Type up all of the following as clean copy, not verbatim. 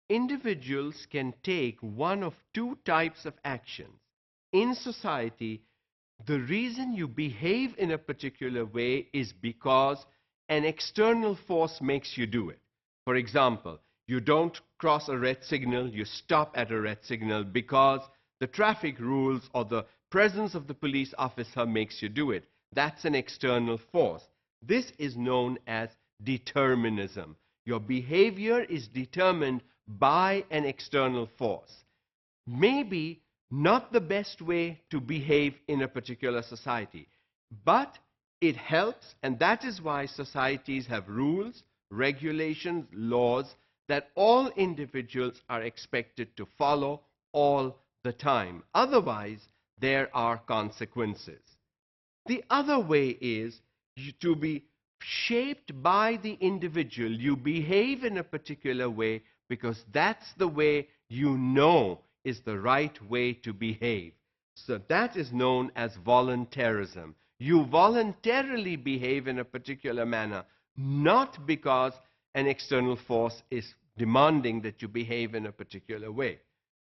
individuals can take one of two types of actions. In society, the reason you behave in a particular way is because an external force makes you do it. For example, you don't cross a red signal, you stop at a red signal because the traffic rules or the presence of the police officer makes you do it. That's an external force. This is known as determinism. Your behavior is determined by an external force. Maybe not the best way to behave in a particular society, but it helps, and that is why societies have rules, regulations, laws that all individuals are expected to follow all the time. Otherwise, there are consequences. The other way is to be shaped by the individual. You behave in a particular way because that's the way you know is the right way to behave. So that is known as voluntarism. You voluntarily behave in a particular manner, not because an external force is demanding that you behave in a particular way.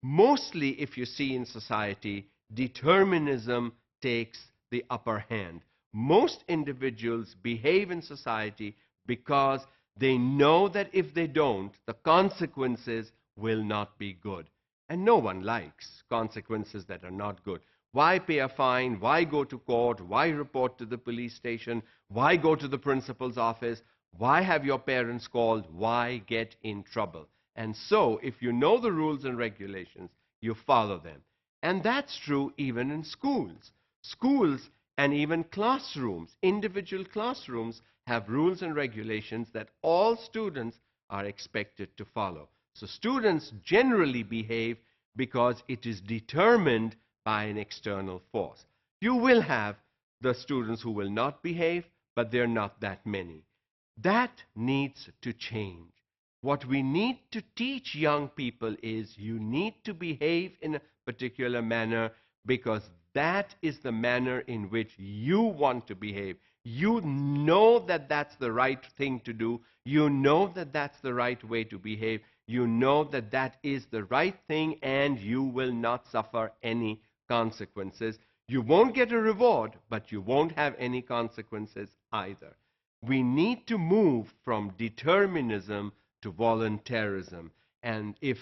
Mostly, if you see in society, determinism takes the upper hand. Most individuals behave in society because they know that if they don't, the consequences will not be good. And no one likes consequences that are not good. Why pay a fine? Why go to court? Why report to the police station? Why go to the principal's office? Why have your parents called? Why get in trouble? And so, if you know the rules and regulations, you follow them. And that's true even in schools. Schools and even classrooms, individual classrooms, have rules and regulations that all students are expected to follow. So students generally behave because it is determined by an external force. You will have the students who will not behave, but they're not that many. That needs to change. What we need to teach young people is you need to behave in a particular manner because that is the manner in which you want to behave. You know that that's the right thing to do. You know that that's the right way to behave. You know that that is the right thing, and you will not suffer any consequences. You won't get a reward, but you won't have any consequences either. We need to move from determinism to voluntarism. And if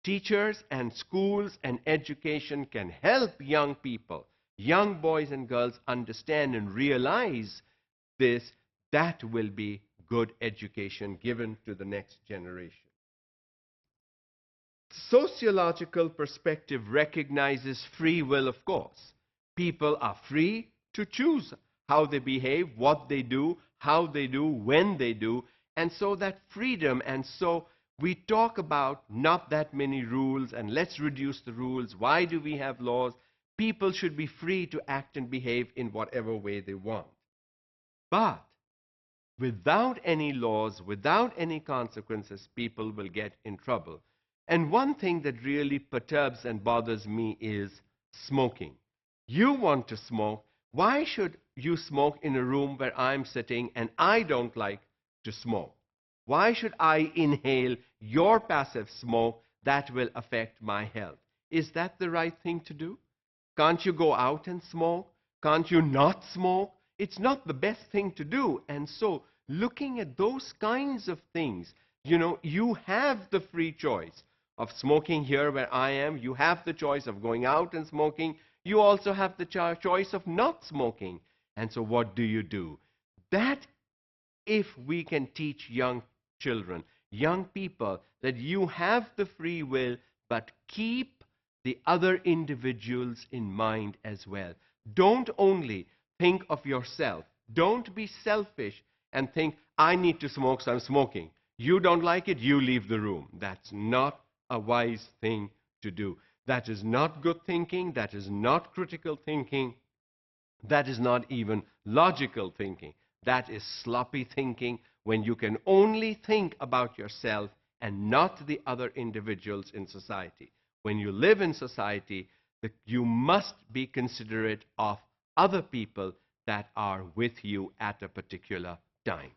teachers and schools and education can help young people, young boys and girls, understand and realize this, that will be good education given to the next generation. Sociological perspective recognizes free will, of course. People are free to choose how they behave, what they do, how they do, when they do, and so that freedom, and so we talk about not that many rules and let's reduce the rules. Why do we have laws? People should be free to act and behave in whatever way they want. But without any laws, without any consequences, people will get in trouble. And one thing that really perturbs and bothers me is smoking. You want to smoke. Why should you smoke in a room where I'm sitting and I don't like to smoke? Why should I inhale your passive smoke that will affect my health? Is that the right thing to do? Can't you go out and smoke? Can't you not smoke? It's not the best thing to do. And so, looking at those kinds of things, you have the free choice of smoking here where I am. You have the choice of going out and smoking. You also have the choice of not smoking. And so what do? That, if we can teach young children, young people, that you have the free will, but keep the other individuals in mind as well. Don't only think of yourself. Don't be selfish and think, I need to smoke, so I'm smoking. You don't like it, you leave the room. That's not a wise thing to do. That is not good thinking. That is not critical thinking. That is not even logical thinking. That is sloppy thinking when you can only think about yourself and not the other individuals in society. When you live in society, you must be considerate of other people that are with you at a particular time.